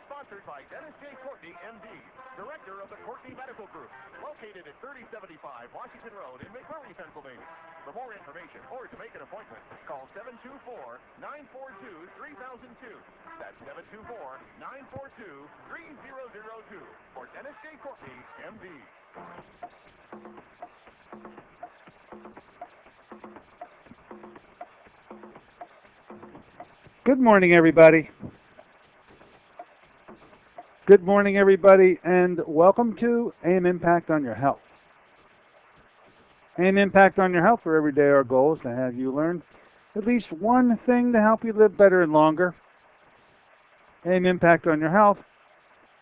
Sponsored by Dennis J. Courtney, M.D., Director of the Courtney Medical Group, located at 3075 Washington Road in McMurray, Pennsylvania. For more information or to make an appointment, call 724-942-3002. That's 724-942-3002 for Dennis J. Courtney, M.D. Good morning, everybody. Good morning, everybody, and welcome to AIM Impact on Your Health. AIM Impact on Your Health, for every day our goal is to have you learn at least one thing to help you live better and longer. AIM Impact on Your Health,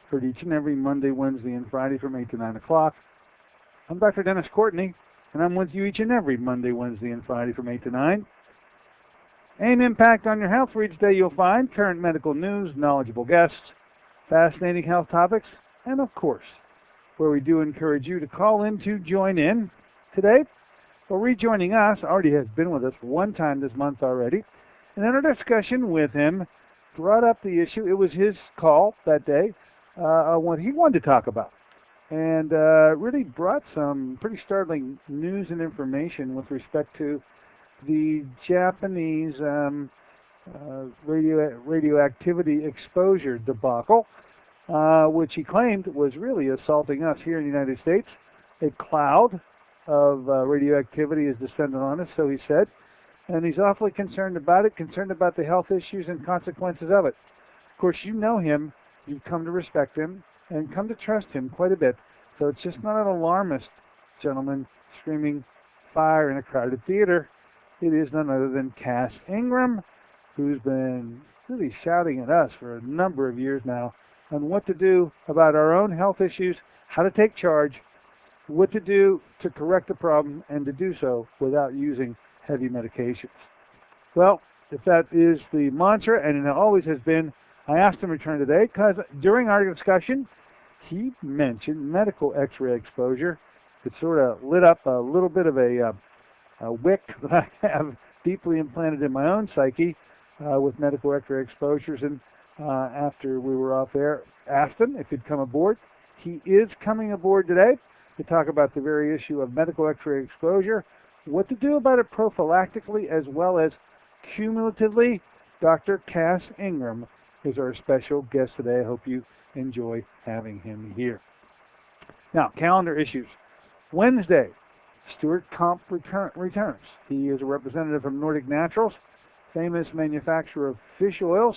heard each and every Monday, Wednesday, and Friday from 8 to 9 o'clock. I'm Dr. Dennis Courtney, and I'm with you each and every Monday, Wednesday, and Friday from 8 to 9. AIM Impact on Your Health, for each day you'll find current medical news, knowledgeable guests, fascinating health topics, and of course, where we do encourage you to call in to join in. Today, rejoining us, already has been with us one time this month already, and in our discussion with him, brought up the issue, it was his call that day, what he wanted to talk about, and really brought some pretty startling news and information with respect to the Japanese radioactivity exposure debacle, which he claimed was really assaulting us here in the United States. A cloud of radioactivity is descending on us, so he said, and he's awfully concerned about it, concerned about the health issues and consequences of it. Of course, you know him, you've come to respect him, and come to trust him quite a bit, so it's just not an alarmist gentleman screaming fire in a crowded theater. It is none other than Cass Ingram, who's been really shouting at us for a number of years now on what to do about our own health issues, how to take charge, what to do to correct the problem, and to do so without using heavy medications. Well, if that is the mantra, and it always has been, I asked him to return today because during our discussion, he mentioned medical X-ray exposure. It sort of lit up a little bit of a wick that I have deeply implanted in my own psyche with medical X-ray exposures, and after we were off air, asked him if he'd come aboard. He is coming aboard today to talk about the very issue of medical X-ray exposure, what to do about it prophylactically as well as cumulatively. Dr. Cass Ingram is our special guest today. I hope you enjoy having him here. Now, calendar issues. Wednesday, Stuart Comp returns. He is a representative from Nordic Naturals, famous manufacturer of fish oils.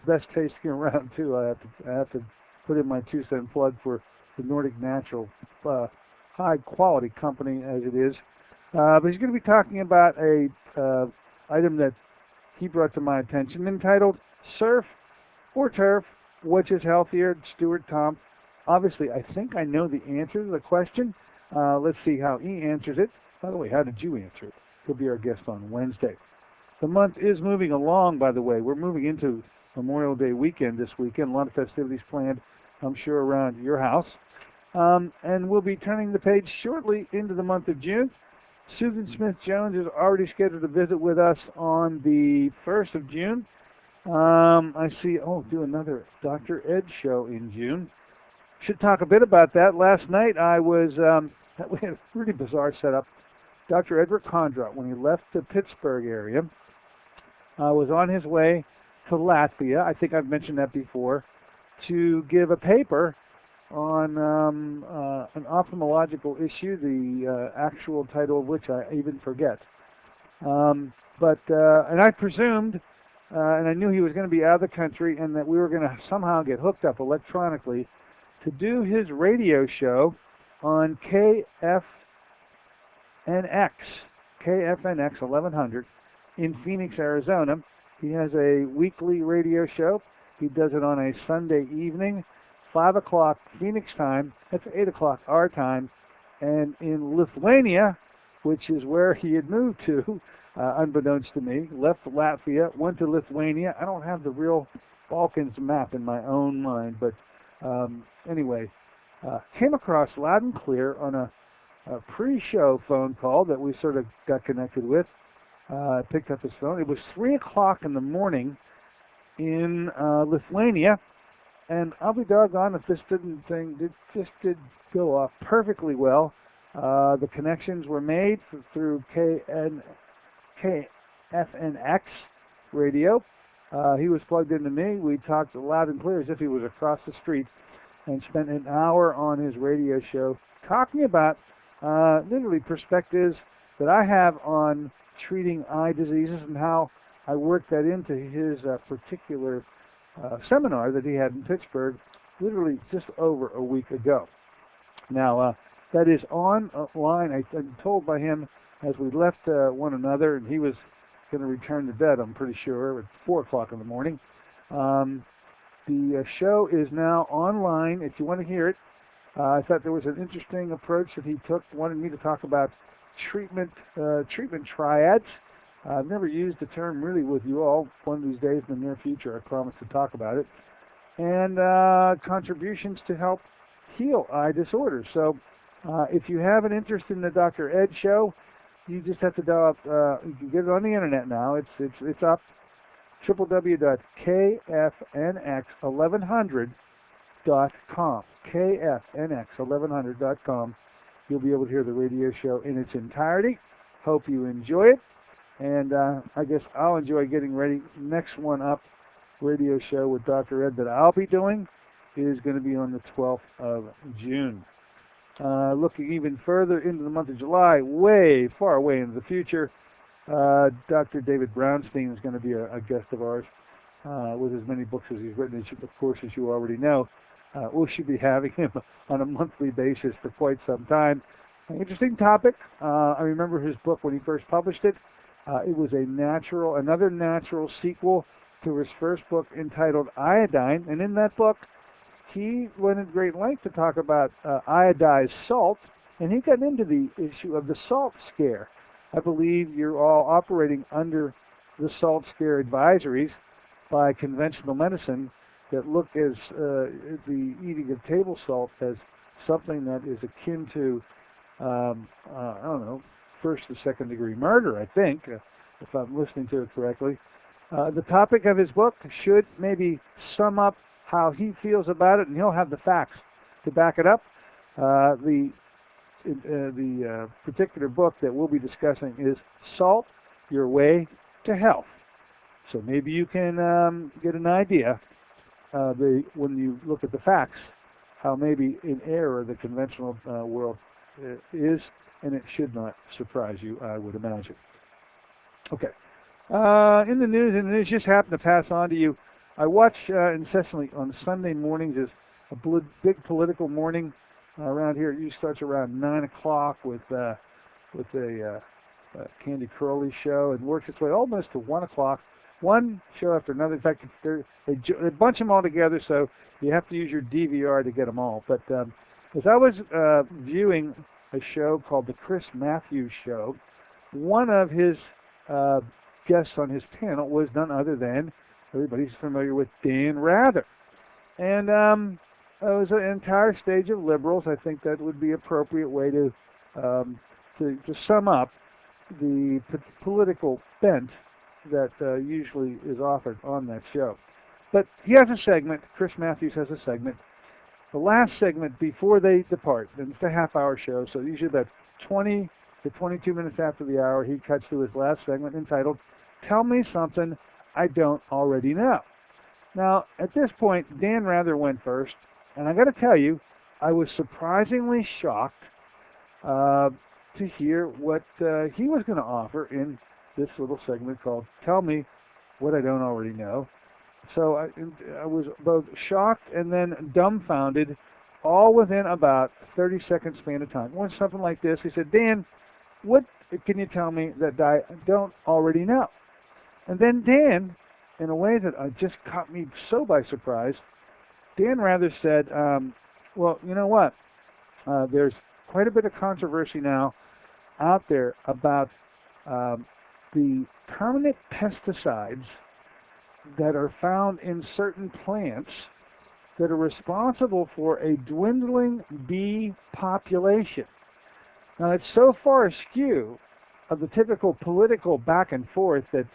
Best tasting around, too. I have to put in my 2-cent plug for the Nordic Natural, high-quality company as it is. But he's going to be talking about a item that he brought to my attention entitled Surf or Turf, which is healthier? Stuart Comp. Obviously, I think I know the answer to the question. Let's see how he answers it. By the way, how did you answer it? He'll be our guest on Wednesday. The month is moving along, by the way. We're moving into Memorial Day weekend this weekend. A lot of festivities planned, I'm sure, around your house. And we'll be turning the page shortly into the month of June. Susan Smith-Jones is already scheduled to visit with us on the 1st of June. I see, do another Dr. Ed show in June. Should talk a bit about that. Last night we had a really bizarre setup. Dr. Edward Kondrot, when he left the Pittsburgh area, was on his way to Latvia, I think I've mentioned that before, to give a paper on an ophthalmological issue, the actual title of which I even forget. And I presumed, and I knew he was going to be out of the country and that we were going to somehow get hooked up electronically to do his radio show on KFNX 1100 in Phoenix, Arizona. He has a weekly radio show. He does it on a Sunday evening, 5 o'clock Phoenix time. That's 8 o'clock our time. And in Lithuania, which is where he had moved to, unbeknownst to me, left Latvia, went to Lithuania. I don't have the real Balkans map in my own mind, but anyway, came across loud and clear on a pre-show phone call that we sort of got connected with. Picked up his phone. It was 3 o'clock in the morning in Lithuania, And I'll be doggone if this just did go off perfectly well. The connections were made through KFNX radio. He was plugged into me. We talked loud and clear as if he was across the street, and spent an hour on his radio show talking about literally perspectives that I have on treating eye diseases and how I worked that into his particular seminar that he had in Pittsburgh literally just over a week ago. Now, that is online. I'm told by him as we left one another, and he was going to return to bed, I'm pretty sure, at 4 o'clock in the morning. The show is now online if you want to hear it. I thought there was an interesting approach that he took, wanted me to talk about treatment triads. I've never used the term really with you all. One of these days in the near future, I promise to talk about it. And contributions to help heal eye disorders. So if you have an interest in the Dr. Ed show, you just have to dial up. You can get it on the internet now. It's up. www.kfnx1100.com. kfnx1100.com. You'll be able to hear the radio show in its entirety. Hope you enjoy it. And I guess I'll enjoy getting ready. Next one up, radio show with Dr. Ed that I'll be doing is going to be on the 12th of June. Looking even further into the month of July, way far away into the future, Dr. David Brownstein is going to be a guest of ours with as many books as he's written, of course, as you already know. We should be having him on a monthly basis for quite some time. An interesting topic. I remember his book when he first published it. It was another natural sequel to his first book entitled Iodine, and in that book, he went at great length to talk about iodized salt, and he got into the issue of the salt scare. I believe you're all operating under the salt scare advisories by conventional medicine that look as the eating of table salt as something that is akin to, I don't know, first or second degree murder, I think, if I'm listening to it correctly. The topic of his book should maybe sum up how he feels about it, and he'll have the facts to back it up. The particular book that we'll be discussing is Salt, Your Way to Health. So maybe you can get an idea when you look at the facts, how maybe in error the conventional world is, and it should not surprise you, I would imagine. Okay. In the news, just happened to pass on to you. I watch incessantly on Sunday mornings is a big political morning around here. It usually starts around 9 o'clock with a Candy Crowley show and works its way almost to 1 o'clock. One show after another. In fact, they bunch them all together, so you have to use your DVR to get them all. But as I was viewing a show called The Chris Matthews Show, one of his guests on his panel was none other than, everybody's familiar with, Dan Rather. And it was an entire stage of liberals. I think that would be an appropriate way to sum up the political bent that usually is offered on that show. But he has a segment, Chris Matthews has a segment, the last segment before they depart, and it's a half-hour show, so usually about 20 to 22 minutes after the hour, he cuts to his last segment entitled, Tell Me Something I Don't Already Know. Now, at this point, Dan Rather went first, and I got to tell you, I was surprisingly shocked to hear what he was going to offer in this little segment called Tell Me What I Don't Already Know. So I was both shocked and then dumbfounded, all within about 30-second span of time. When something like this, he said, Dan, what can you tell me that I don't already know? And then Dan, in a way that just caught me so by surprise, Dan Rather said, well, you know what? There's quite a bit of controversy now out there about the permanent pesticides that are found in certain plants that are responsible for a dwindling bee population. Now, it's so far askew of the typical political back and forth that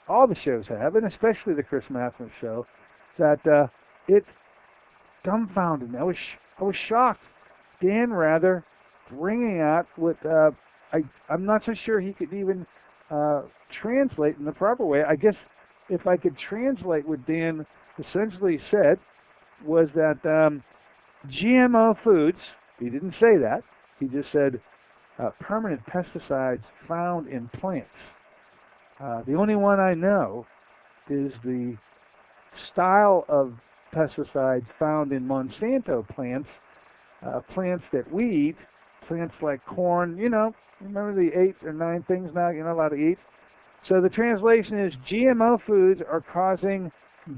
all the shows have, and especially the Chris Matthews show, that it dumbfounded. I was shocked. Dan Rather bringing out what I'm not so sure he could even translate in the proper way. I guess if I could translate what Dan essentially said was that GMO foods, he didn't say that, he just said permanent pesticides found in plants. The only one I know is the style of pesticides found in Monsanto plants, plants that we eat, plants like corn, remember the 8 or 9 things now you're not allowed to eat? So the translation is GMO foods are causing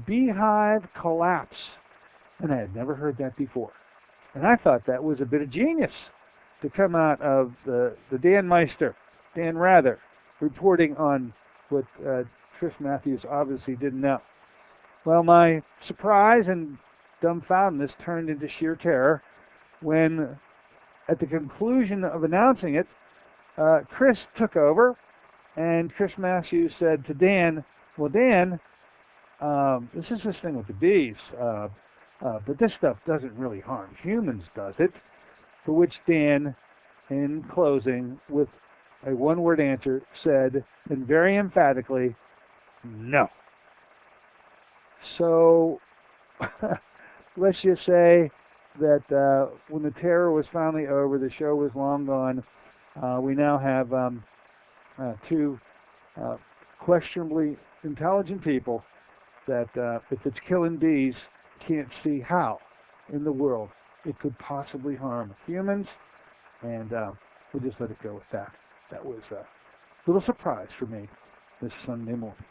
beehive collapse. And I had never heard that before. And I thought that was a bit of genius to come out of the Dan Rather, reporting on what Chris Matthews obviously didn't know. Well, my surprise and dumbfoundedness turned into sheer terror when, at the conclusion of announcing it, Chris took over, and Chris Matthews said to Dan, well, Dan, this is this thing with the bees, but this stuff doesn't really harm humans, does it? For which Dan, in closing, with a one-word answer, said, and very emphatically, no. So, let's just say that when the terror was finally over, the show was long gone. We now have two questionably intelligent people that, if it's killing bees, can't see how in the world it could possibly harm humans, and we'll just let it go with that. That was a little surprise for me this Sunday morning.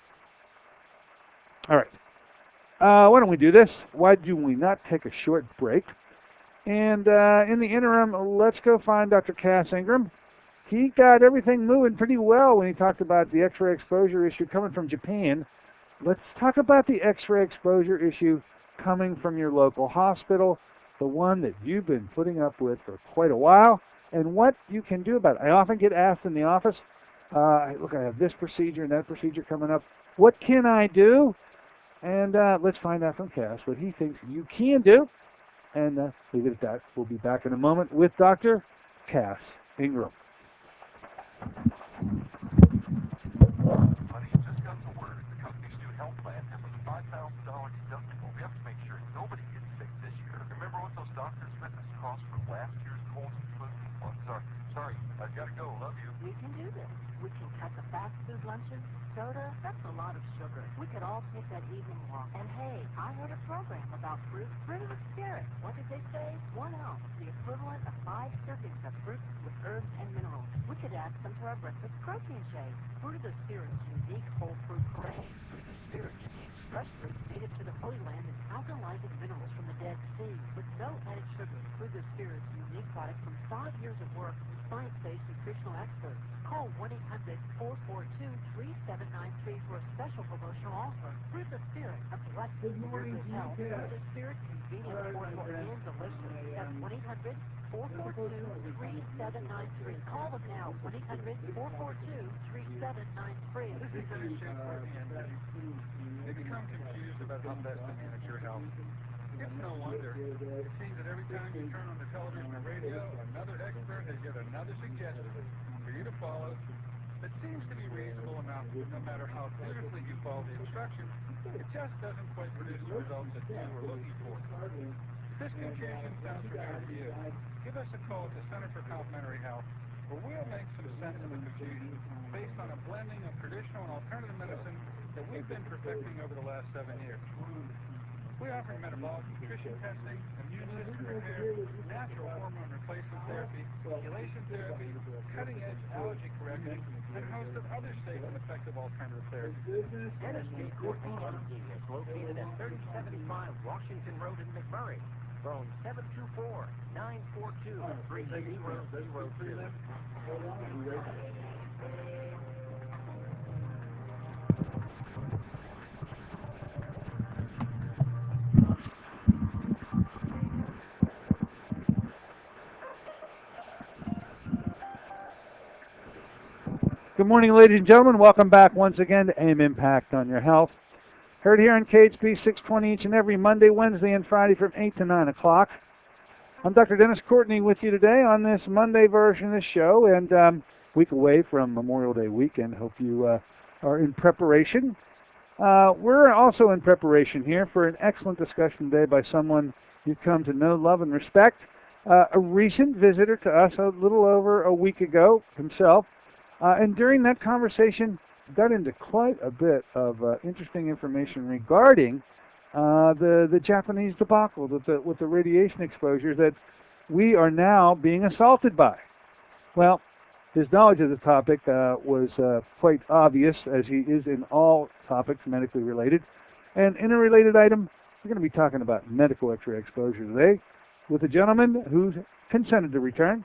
All right. Why don't we do this? Why do we not take a short break? And in the interim, let's go find Dr. Cass Ingram. He got everything moving pretty well when he talked about the X-ray exposure issue coming from Japan. Let's talk about the X-ray exposure issue coming from your local hospital, the one that you've been putting up with for quite a while, and what you can do about it. I often get asked in the office, look, I have this procedure and that procedure coming up. What can I do? And let's find out from Cass what he thinks you can do. And leave it at that. We'll be back in a moment with Dr. Cass Ingram. Honey, just got the word. The company's new health plan has a $5,000 deductible. We have to make sure nobody gets sick this year. Remember what those doctor's visits cost for last year's cold and flu? Oh, sorry, I've got to go. Love you. We can do this. We can cut the fast food lunches. Soda, that's a lot of sugar. We could all take that evening walk. And hey, I heard a program about fruit. Fruit of the spirit. What did they say? 1 ounce, the equivalent of 5 servings of fruit with herbs and minerals. We could add some to our breakfast protein shake. Fruit of the spirit's unique whole fruit parade. Fruit of the spirit contains fresh fruit native to the Holy Land and alkalizing minerals from the Dead Sea. With no added sugar, Fruit of the spirit's unique product from 5 years of work from science-based nutritional experts. Call 1-800-442-3793 for a special promotional offer. Fruit of the Spirit, a blessing for your good health. Fruit of the Spirit, convenient, affordable, and delicious. That's 1-800-442-3793. Call them now, 1-800-442-3793. This is Dennis Schaefer, and they become confused about how best to manage your health. It's no wonder. It seems that every time you turn on the television or radio, another expert has yet another suggestion for you to follow that seems to be reasonable enough, no matter how closely you follow the instructions. It just doesn't quite produce the results that you were looking for. If this confusion sounds familiar to you, give us a call at the Center for Complementary Health, where we'll make some sense of the confusion based on a blending of traditional and alternative medicine that we've been perfecting over the last 7 years. We offer metabolic nutrition testing, immune system repair, natural hormone replacement therapy, stimulation therapy, cutting-edge allergy correction, and a host of other safe and effective alternative therapies. Dennis J. Courtney MD is located at 3075 Washington Road in McMurray. Phone 724-942-3002. Good morning, ladies and gentlemen. Welcome back once again to AIM Impact on Your Health. Heard here on KHB 620 each and every Monday, Wednesday, and Friday from 8 to 9 o'clock. I'm Dr. Dennis Courtney with you today on this Monday version of the show, and week away from Memorial Day weekend. Hope you are in preparation. We're also in preparation here for an excellent discussion today by someone you've come to know, love, and respect. A recent visitor to us a little over a week ago himself. And during that conversation, got into quite a bit of interesting information regarding the Japanese debacle with the radiation exposure that we are now being assaulted by. Well, his knowledge of the topic was quite obvious, as he is in all topics medically related. And in a related item, we're going to be talking about medical X-ray exposure today with a gentleman who's consented to return.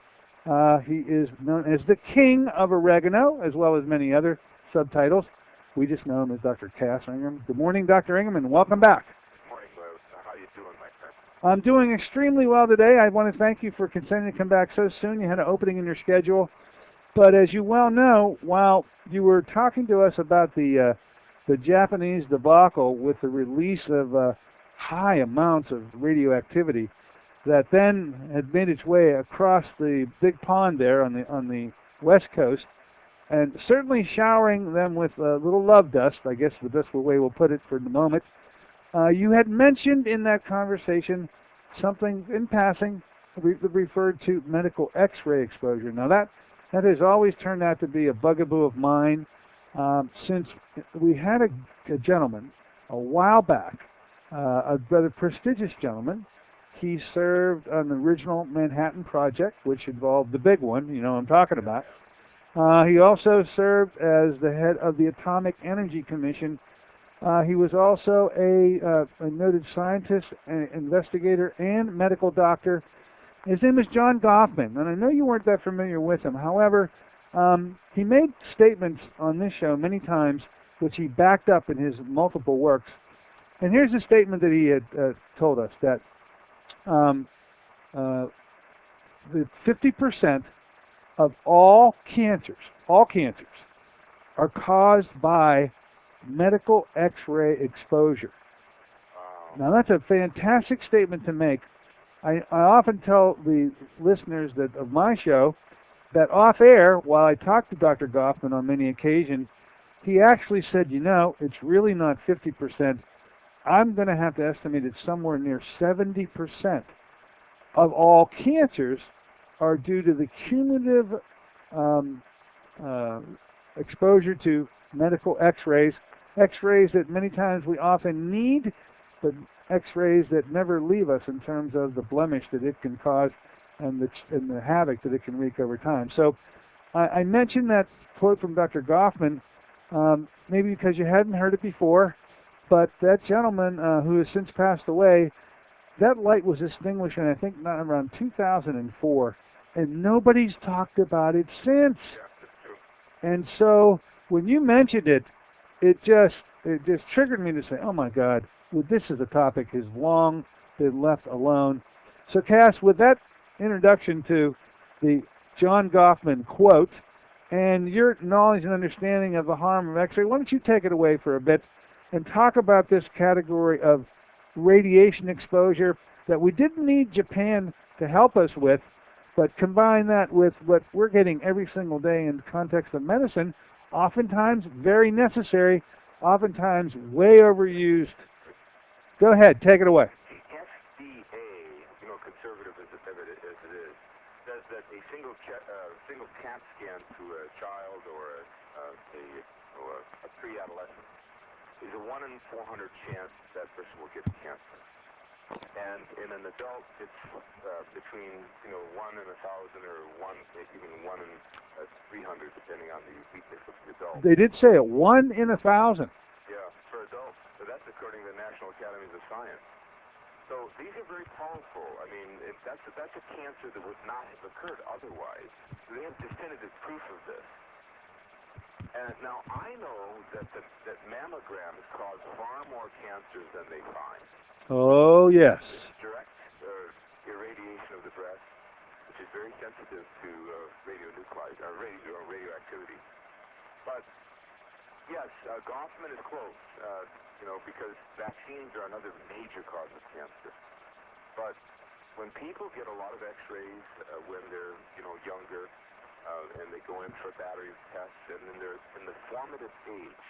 He is known as the King of Oregano, as well as many other subtitles. We just know him as Dr. Cass Ingram. Good morning, Dr. Ingram, and welcome back. Good morning, Lewis. How are you doing, my friend? I'm doing extremely well today. I want to thank you for consenting to come back so soon. You had an opening in your schedule. But as you well know, while you were talking to us about the Japanese debacle with the release of high amounts of radioactivity that then had made its way across the big pond there on the west coast, and certainly showering them with a little love dust, I guess the best way we'll put it for the moment. You had mentioned in that conversation something in passing referred to medical X-ray exposure. Now that has always turned out to be a bugaboo of mine since we had a gentleman a while back, a rather prestigious gentleman. He served on the original Manhattan Project, which involved the big one, you know what I'm talking about. He also served as the head of the Atomic Energy Commission. He was also a noted scientist, investigator, and medical doctor. His name is John Goffman, and I know you weren't that familiar with him. However, he made statements on this show many times, which he backed up in his multiple works. And here's a statement that he had told us, that the 50% of all cancers are caused by medical X-ray exposure. Now that's a fantastic statement to make. I often tell the listeners that of my show that off air, while I talked to Dr. Goffman on many occasions, he actually said, you know, it's really not 50%. I'm going to have to estimate it somewhere near 70% of all cancers are due to the cumulative exposure to medical X-rays, X-rays that many times we often need, but X-rays that never leave us in terms of the blemish that it can cause and the havoc that it can wreak over time. So I mentioned that quote from Dr. Goffman, maybe because you hadn't heard it before, but that gentleman who has since passed away, that light was extinguished in, I think, around 2004, and nobody's talked about it since. And so when you mentioned it, it just triggered me to say, oh my God, well, this is a topic has long been left alone. So Cass, with that introduction to the John Goffman quote and your knowledge and understanding of the harm of X-ray, why don't you take it away for a bit and talk about this category of radiation exposure that we didn't need Japan to help us with, but combine that with what we're getting every single day in the context of medicine, oftentimes very necessary, oftentimes way overused. Go ahead, take it away. The FDA, conservative as it is, says that a single CAT scan to a child or a pre-adolescent is a 1 in 400 chance that person will get cancer. And in an adult, it's between 1 in 1,000 or even 1 in 300, depending on the weakness of the adult. They did say it, 1 in 1,000. Yeah, for adults. So that's according to the National Academies of Science. So these are very powerful. I mean, that's a cancer that would not have occurred otherwise. So they have definitive proof of this. And now I know that mammograms cause far more cancers than they find. Oh, yes. Direct irradiation of the breast, which is very sensitive to radioactivity. But yes, Goffman estimate is close, because vaccines are another major cause of cancer. But when people get a lot of X-rays when they're, younger, and they go in for a battery of tests, and then they're in the formative age,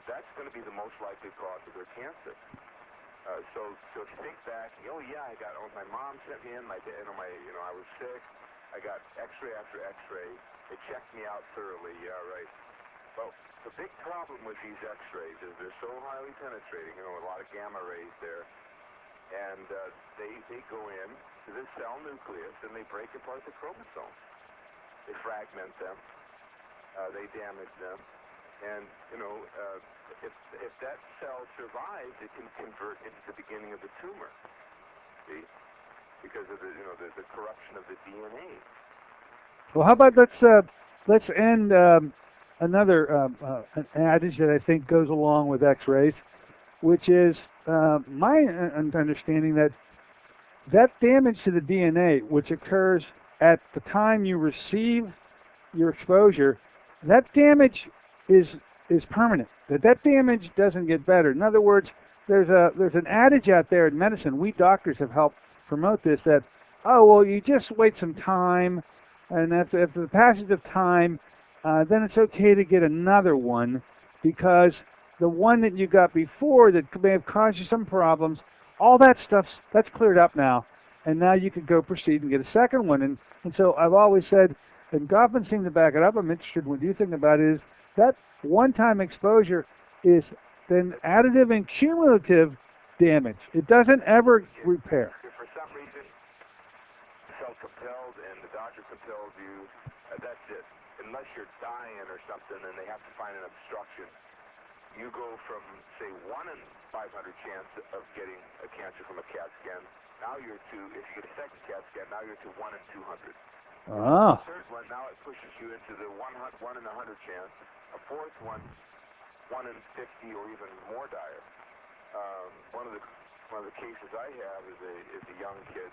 that's going to be the most likely cause of their cancer. So if you think back, my mom sent me in, I was sick, I got X-ray after X-ray, they checked me out thoroughly, Well, the big problem with these X-rays is they're so highly penetrating, a lot of gamma rays there, and they go in to this cell nucleus and they break apart the chromosomes. They fragment them, they damage them, and, if that cell survives, it can convert into the beginning of the tumor, see, because of the corruption of the DNA. Well, how about let's end another an adage that I think goes along with X-rays, which is my understanding that damage to the DNA, which occurs at the time you receive your exposure, that damage is permanent. That damage doesn't get better. In other words, there's an adage out there in medicine. We doctors have helped promote this, that you just wait some time, and after the passage of time, then it's okay to get another one, because the one that you got before that may have caused you some problems, all that that's cleared up now, and now you can go proceed and get a second one. And so I've always said, and Goffman seemed to back it up, I'm interested in what you think about it, is that one-time exposure is then additive and cumulative damage. It doesn't ever repair. If for some reason you felt compelled and the doctor compelled you, that's it. Unless you're dying or something and they have to find an obstruction, you go from, say, 1 in 500 chance of getting a cancer from a CAT scan. Now you're to, if you get a second CAT scan, now you're to 1 in 200. Ah. The third one, now it pushes you into the 1 in 100 chance. A fourth one, 1 in 50 or even more dire. One of the cases I have is a young kid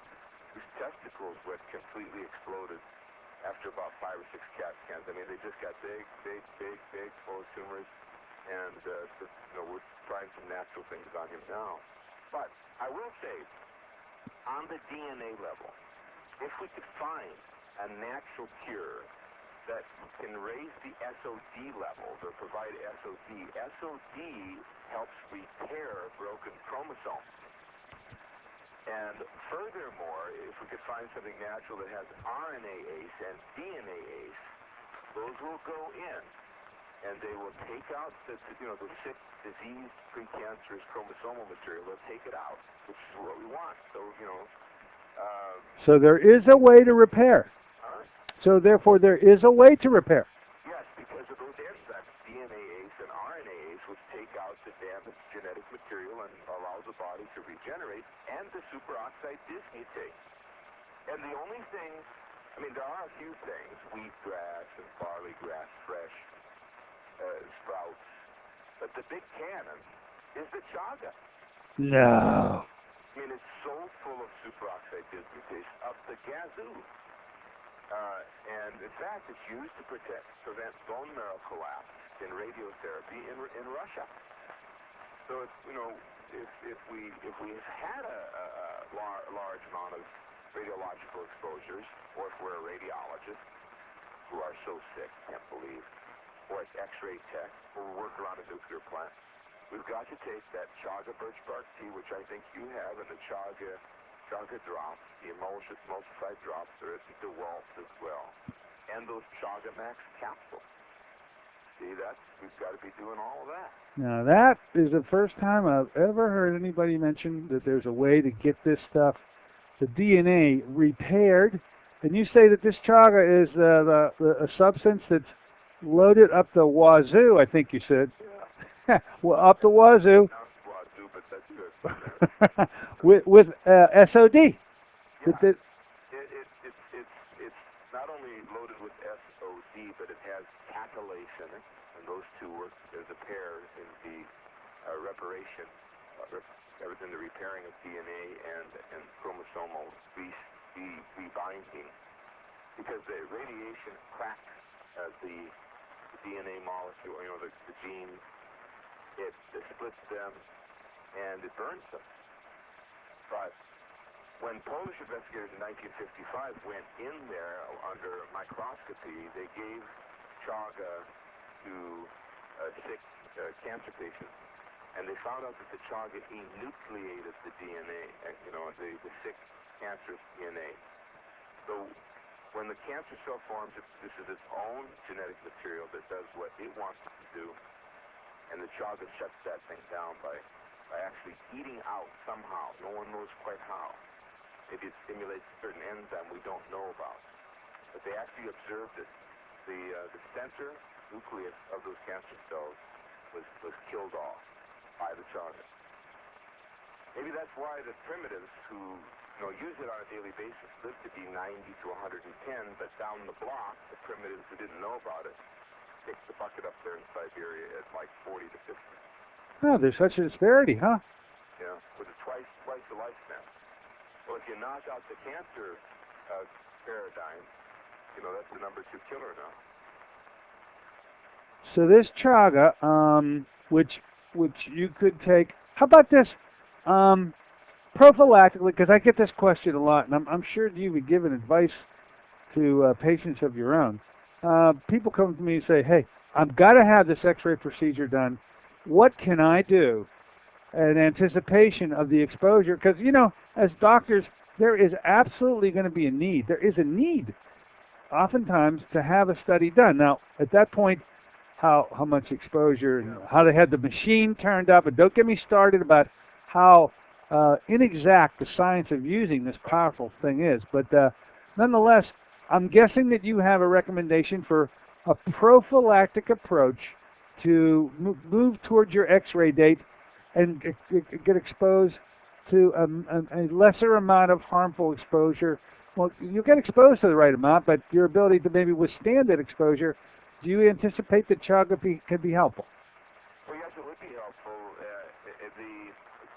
whose testicles were completely exploded after about 5 or 6 CAT scans. I mean, they just got big, full of tumors, and we're trying some natural things on him now. But I will say, on the DNA level, if we could find a natural cure that can raise the SOD levels or provide SOD helps repair broken chromosomes. And furthermore, if we could find something natural that has RNA-ACE and DNA-ACE, those will go in, and they will take out the sick, diseased, precancerous chromosomal material. They'll take it out, which is what we want. So there is a way to repair. So therefore, there is a way to repair. Yes, because of those enzymes, DNA-ACE and RNA-ACE, which take out the damaged genetic material and allow the body to regenerate, and the superoxide dismutate. And the only thing, there are a few things, wheatgrass and barley grass, fresh sprouts, but the big cannon is the chaga. No. It's so full of superoxide dismutase up the gazoo. And in fact, it's used to prevent bone marrow collapse in radiotherapy in Russia. So if we've had a large amount of radiological exposures, or if we're a radiologist who are so sick, can't believe, or an X-ray tech, or we work around a nuclear plant, we've got to take that chaga birch bark tea, which I think you have, and the chaga drops, the emulsified drops, there is the DeWalt as well, and those chaga max capsules. See, we've got to be doing all of that. Now that is the first time I've ever heard anybody mention that there's a way to get this stuff, the DNA, repaired. And you say that this chaga is a substance that's loaded up the wazoo, I think you said. Yeah. Well, up the wazoo. Wazoo, but that's good. with SOD. Yeah. It's not only loaded with SOD, but it has catalase in it, and those two work as a pair in the reparation, in the repairing of DNA and chromosomal rebinding, because the radiation cracks the DNA molecule, the gene it splits them, and it burns them. But when Polish investigators in 1955 went in there under microscopy, they gave chaga to sick cancer patients, and they found out that the chaga enucleated the DNA, the sick cancerous DNA. So when the cancer cell forms, this is its own genetic material that does what it wants to do, and the chaga shuts that thing down by actually eating out somehow. No one knows quite how. Maybe it stimulates a certain enzyme we don't know about. But they actually observed that the center nucleus of those cancer cells was killed off by the chaga. Maybe that's why the primitives who use it on a daily basis live to be 90 to 110, but down the block, the primitives who didn't know about it take the bucket up there in Siberia at like 40 to 50. Oh, there's such a disparity, huh? Yeah, with twice the lifespan. Well, if you knock out the cancer paradigm, that's the #2 killer now. So this chaga, which you could take. How about this? Prophylactically, because I get this question a lot, and I'm sure you've given advice to patients of your own. People come to me and say, "Hey, I've got to have this X-ray procedure done. What can I do in anticipation of the exposure?" Because as doctors, there is absolutely going to be a need. There is a need, oftentimes, to have a study done. Now, at that point, how much exposure, and how they had the machine turned up, and don't get me started about how inexact the science of using this powerful thing is. But nonetheless, I'm guessing that you have a recommendation for a prophylactic approach to move towards your X-ray date and get exposed to a lesser amount of harmful exposure. Well, you'll get exposed to the right amount, but your ability to maybe withstand that exposure, do you anticipate that chaga can be helpful? Well, yes, it would be helpful.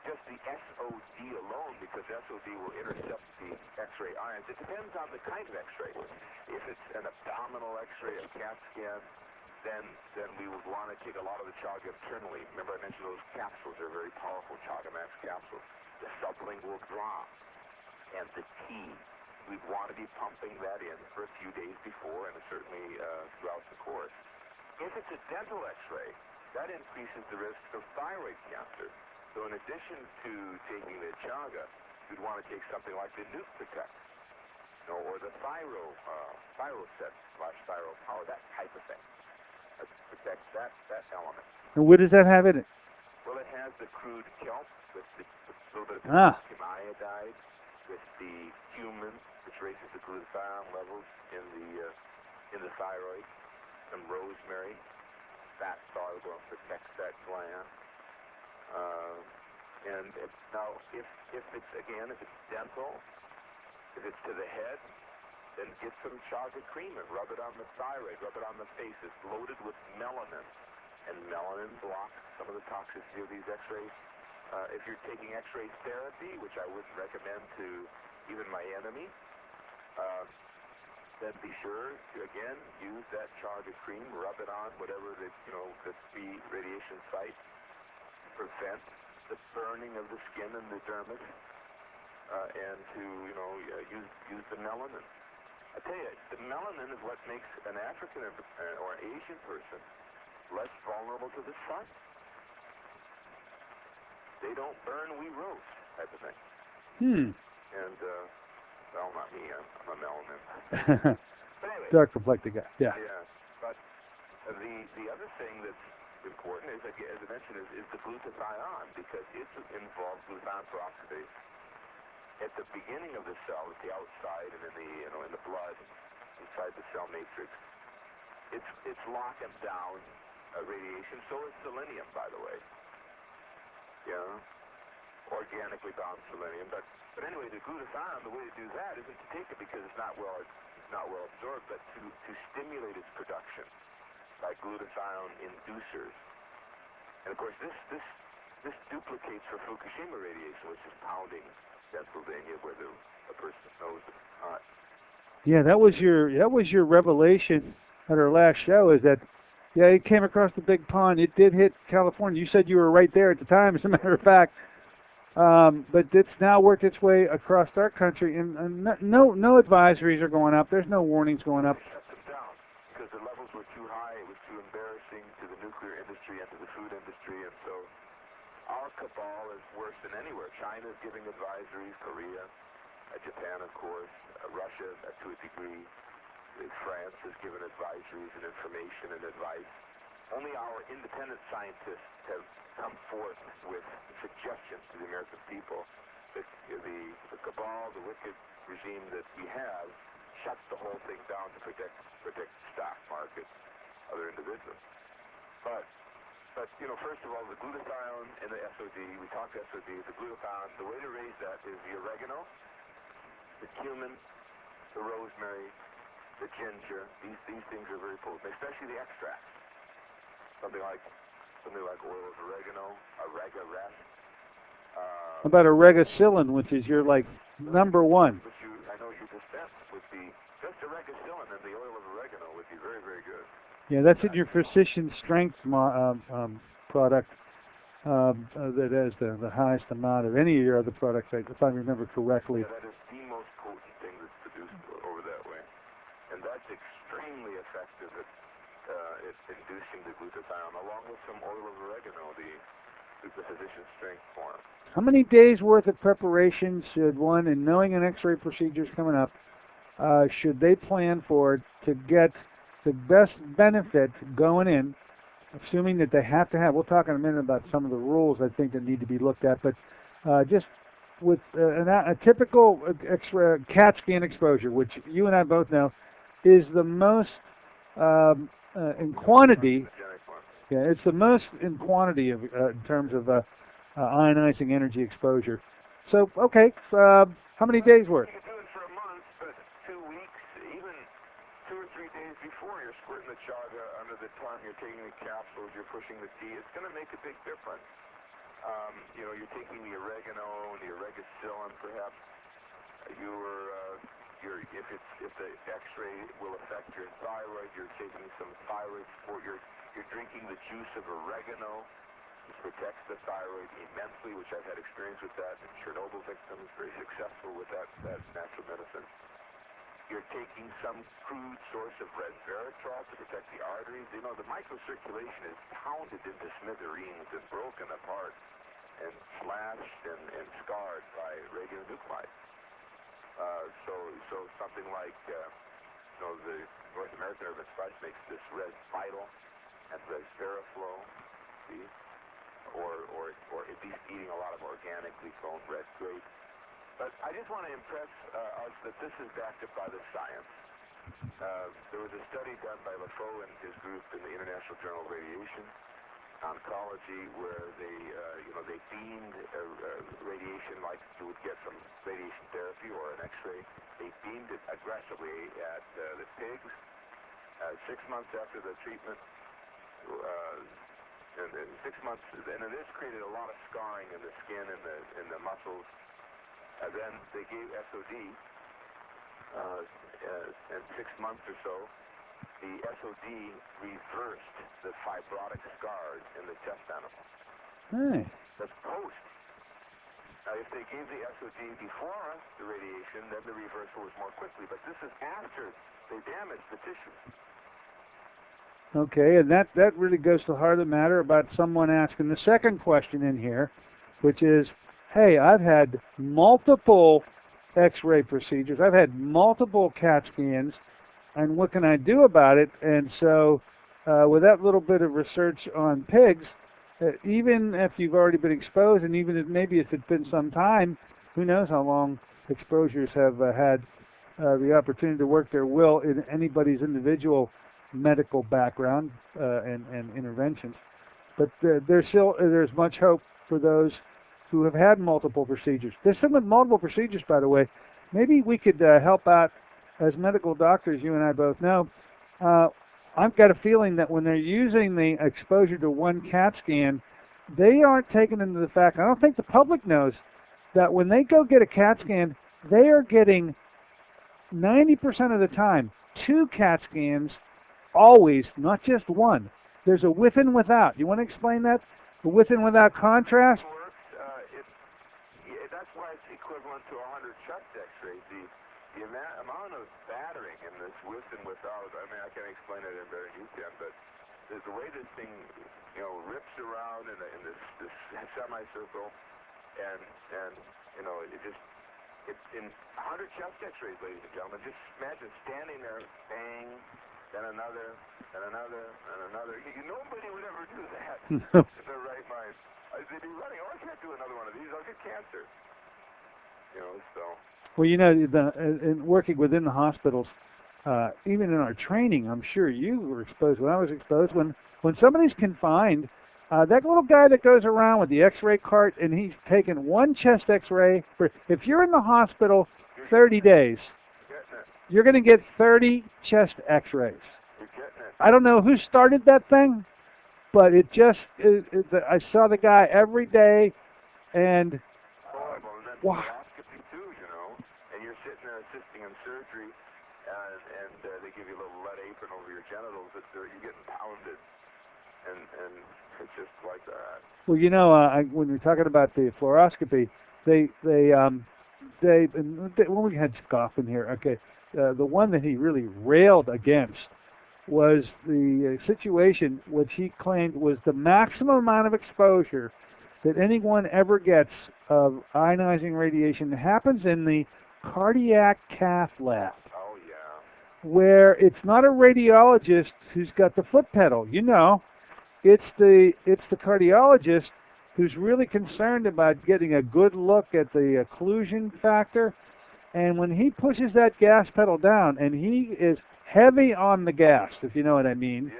Just the SOD alone, because SOD will intercept the X-ray ions. It depends on the kind of X-ray. If it's an abdominal X-ray, a CAT scan, then we would want to take a lot of the chaga internally. Remember I mentioned those capsules are very powerful, chaga max capsules. The sublingual drop and the tea. We'd want to be pumping that in for a few days before and certainly throughout the course. If it's a dental X-ray, that increases the risk of thyroid cancer. So in addition to taking the chaga, you'd want to take something like the Nuke Protect, or the Thyroset / Thyropower, that type of thing. That protects that element. And what does that have in it? Well, it has the crude kelp with a little bit of potassium iodide, with the cumin, which raises the glutathione levels in the thyroid, some rosemary, fat soluble, and protects that gland. Now, if it's dental, if it's to the head, then get some chaga cream and rub it on the thyroid, rub it on the face. It's loaded with melanin, and melanin blocks some of the toxicity of these X-rays. If you're taking X-ray therapy, which I wouldn't recommend to even my enemy, then be sure to again use that chaga cream, rub it on whatever the radiation site, prevent the burning of the skin and the dermis, and to use the melanin. I tell you, the melanin is what makes an African or an Asian person less vulnerable to the sun. They don't burn, we roast, type of thing. And well, not me. I'm a melanin. But anyway, dark complected guy. Yeah. Yeah. But the other thing that's important is, as I mentioned, is the glutathione, because it's involved glutathione peroxidase at the beginning of the cell, at the outside, and in the blood inside the cell matrix. It's locking down radiation. So is selenium, by the way. Organically bound selenium. But anyway, the glutathione, the way to do that isn't to take it because it's not well absorbed, but to stimulate its production by glutathione inducers. And of course, this duplicates for Fukushima radiation, which is pounding Pennsylvania, where a person's nose is hot. Yeah, that was your revelation at our last show, is that Yeah, it came across the big pond. It did hit California. You said you were right there at the time, as a matter of fact. But it's now worked its way across our country, and no advisories are going up. There's no warnings going up. They shut them down because the levels were too high. It was too embarrassing to the nuclear industry and to the food industry, and so our cabal is worse than anywhere. China is giving advisories, Korea, Japan, of course, Russia to a degree. France has given advisories and information and advice. Only our independent scientists have come forth with suggestions to the American people. The cabal, the wicked regime that we have, shuts the whole thing down to protect the stock market, other individuals. But first of all, the glutathione and the SOD, we talked SOD, the glutathione, the way to raise that is the oregano, the cumin, the rosemary, the ginger. These things are very potent, especially the extracts. Something like oil of oregano, Rest. How about oregacillin, which is your number one? Which I know you dispense with just oregacillin and the oil of oregano would be very, very good. Yeah, that's in your Physician Strength product that has the highest amount of any of your other products, if I remember correctly. Yeah, that is the most potent thing that's produced over that way. And that's extremely effective at inducing the glutathione, along with some oil of oregano, the Physician Strength form. How many days worth of preparation should one, in knowing an X-ray procedure is coming up, should they plan for to get the best benefit going in, assuming that they have to have, we'll talk in a minute about some of the rules I think that need to be looked at, but just with a typical X-ray CAT scan exposure, which you and I both know is the most in quantity. Yeah, it's the most in quantity of in terms of ionizing energy exposure. So, okay, how many days worth? You can do it for a month, but 2 weeks, even 2 or 3 days before you're squirting the chaga under the tongue, you're taking the capsules, you're pushing the tea. It's going to make a big difference. You're taking the oregano, the oregacillin, perhaps. If the X-ray will affect your thyroid, you're taking some thyroid support. You're drinking the juice of oregano, which protects the thyroid immensely, which I've had experience with that in Chernobyl victims, very successful with that natural medicine. You're taking some crude source of resveratrol to protect the arteries. The microcirculation is pounded into smithereens and broken apart and slashed and scarred by radionuclides. So something like the North American Urban Spice makes this Res Vital and Resveraflow, or at least eating a lot of organically grown red grapes. But I just want to impress us that this is backed up by the science. There was a study done by LaFoe and his group in the International Journal of Radiation Oncology, where they beamed radiation like you would get from radiation therapy or an X-ray. They beamed it aggressively at the pigs 6 months after the treatment, and 6 months, and it has created a lot of scarring in the skin and the muscles. And then they gave SOD, and 6 months or so, the SOD reversed the fibrotic scars in the test animal. Hey. That's post. Now, if they gave the SOD before the radiation, then the reversal was more quickly. But this is after they damaged the tissue. Okay, and that really goes to the heart of the matter about someone asking the second question in here, which is, hey, I've had multiple X-ray procedures. I've had multiple CAT scans. And what can I do about it? And so with that little bit of research on pigs, even if you've already been exposed, and even if maybe if it's been some time, who knows how long exposures have had the opportunity to work their will in anybody's individual medical background and interventions. But there's much hope for those who have had multiple procedures. There's some with multiple procedures, by the way. Maybe we could help out. As medical doctors, you and I both know, I've got a feeling that when they're using the exposure to one CAT scan, they aren't taking into the fact, I don't think the public knows, that when they go get a CAT scan, they are getting 90% of the time 2 CAT scans, always, not just one. there's a with and without. You want to explain that? The with and without contrast? Works. That's why it's equivalent to 100 chest X-rays. The amount of battering in this with and without. I mean, I can't explain it in better than you can, but there's the way this thing, rips around in this semicircle, and it's in 100 chest X-rays, ladies and gentlemen. Just imagine standing there, bang, then another, and another, and another. Nobody would ever do that in their right mind. They'd be running. Oh, I can't do another one of these. I'll get cancer. So. Well, in working within the hospitals, even in our training, I'm sure you were exposed. When I was exposed, when somebody's confined, that little guy that goes around with the X-ray cart and he's taking one chest X-ray. If you're in the hospital 30 days, you're going to get 30 chest X-rays. I don't know who started that thing, but I saw the guy every day, and wow. And you're sitting there assisting in surgery, and they give you a little lead apron over your genitals. You're getting pounded, and it's just like that. Well, when we're talking about the fluoroscopy, when we had Scoff in here, okay, the one that he really railed against was the situation which he claimed was the maximum amount of exposure that anyone ever gets of ionizing radiation happens in the cardiac cath lab. Oh, yeah. Where it's not a radiologist who's got the foot pedal, it's the cardiologist who's really concerned about getting a good look at the occlusion factor, and when he pushes that gas pedal down, and he is heavy on the gas, if you know what I mean,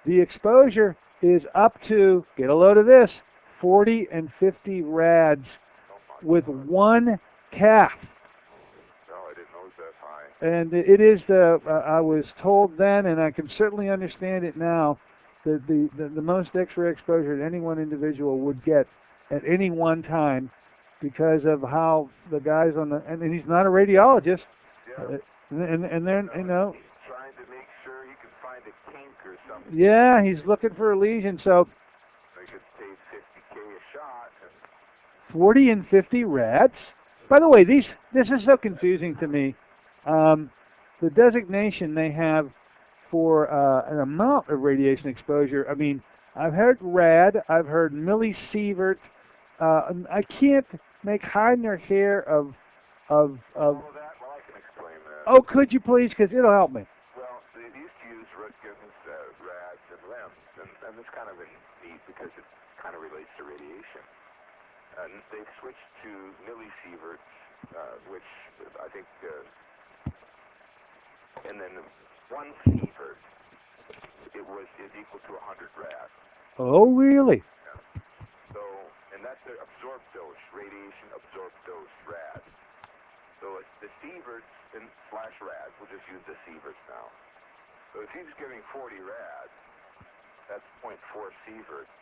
the exposure is up to, get a load of this, 40 and 50 rads with one cath. I didn't know it was that high. And it is I was told then, and I can certainly understand it now, that the most X-ray exposure that any one individual would get at any one time, because of how the guys and he's not a radiologist, and then he's trying to make sure he can find a kink or something. Yeah, he's looking for a lesion, so. They could pay $50K a shot. 40 and 50 rads. By the way, this is so confusing to me. The designation they have for an amount of radiation exposure. I mean, I've heard rad, I've heard millisievert. I can't make hide nor hair of. All of that? Well, I can explain that. Oh, could you please? Because it'll help me. Well, they used to use Röntgen's, rads, and LEMS, and it's kind of neat because it kind of relates to radiation. And they've switched to millisieverts, which I think, and then 1 sievert is equal to 100 rads. Oh, really? Yeah. So, and that's the absorbed dose, radiation absorbed dose rad. So it's the sieverts and / rads. We'll just use the sieverts now. So if he's giving 40 rads, that's 0.4 sieverts.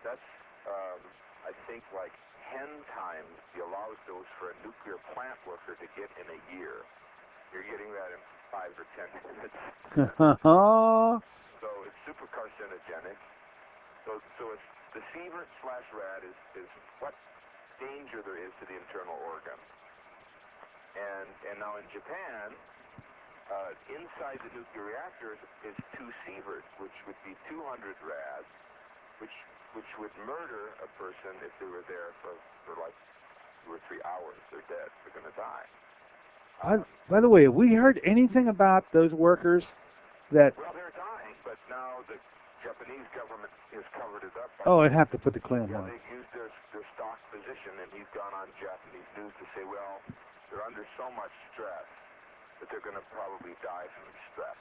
That's, I think, like 10 times the allowed dose for a nuclear plant worker to get in a year. You're getting that in 5 or 10 minutes. So it's super carcinogenic. So it's the sievert / rad is what danger there is to the internal organ. And now in Japan, inside the nuclear reactor is 2 sieverts, which would be 200 rads, which would murder a person if they were there for like 2 or 3 hours. They're dead. They're going to die. By the way, have we heard anything about those workers that... Well, they're dying, but now the Japanese government has covered it up. Oh, I'd have to put the clamp on. They've used their stock position, and he's gone on Japanese news to say, well, they're under so much stress that they're going to probably die from stress.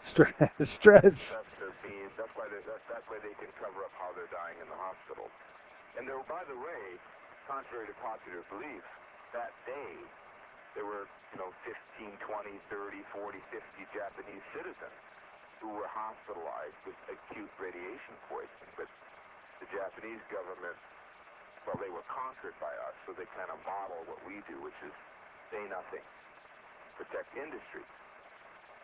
Stress. That's why they can cover up how they're dying in the hospital. And there, by the way, contrary to popular belief, that day there were 15, 20, 30, 40, 50 Japanese citizens who were hospitalized with acute radiation poisoning. But the Japanese government, well, they were conquered by us, so they kind of model what we do, which is say nothing, protect industry.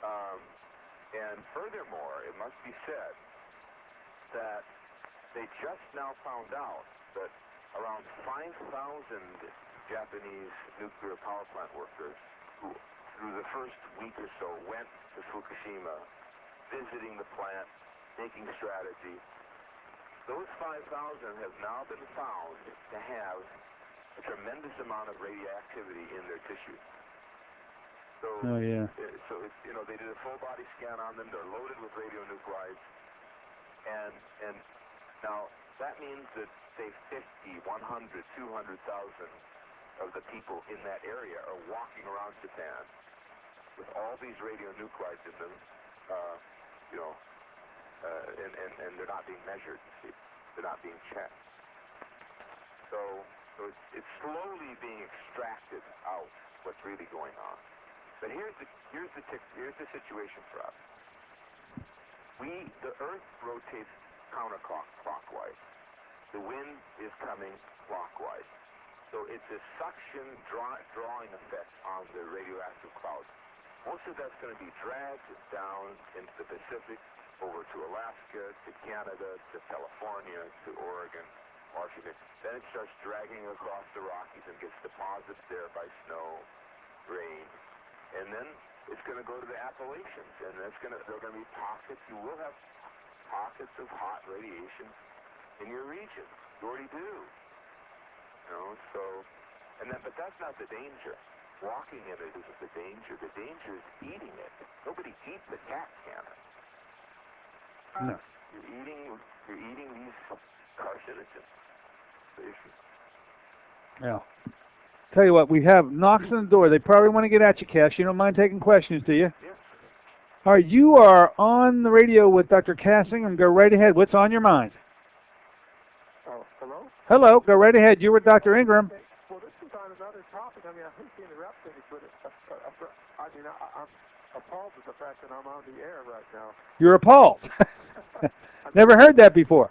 And furthermore, it must be said that they just now found out that around 5,000 Japanese nuclear power plant workers who, through the first week or so, went to Fukushima, visiting the plant, making strategy. Those 5,000 have now been found to have a tremendous amount of radioactivity in their tissue. So, they did a full body scan on them. They're loaded with radionuclides, and now that means that say 50, 100, 200,000 of the people in that area are walking around Japan with all these radionuclides in them, and they're not being measured. They're not being checked. So it's slowly being extracted out what's really going on. But here's the situation for us. The Earth rotates counterclockwise. The wind is coming clockwise. So it's a suction drawing effect on the radioactive clouds. Most of that's going to be dragged down into the Pacific, over to Alaska, to Canada, to California, to Oregon, Washington. Then it starts dragging across the Rockies and gets deposited there by snow, rain. And then it's going to go to the Appalachians, and there are going to be pockets. You will have pockets of hot radiation in your region. You already do. But that's not the danger. Walking in it isn't the danger. The danger is eating it. Nobody eats a CAT scanner. No. You're eating these carcinogens. The issue. Yeah. Tell you what, we have knocks on the door. They probably want to get at you, Cash. You don't mind taking questions, do you? Yes. All right, you are on the radio with Dr. Cassing, and go right ahead. What's on your mind? Oh, hello? Hello, go right ahead. You're with Dr. Ingram. Well, this is on another topic. I hate to interrupt things, but I'm appalled at the fact that I'm on the air right now. You're appalled. Never heard that before.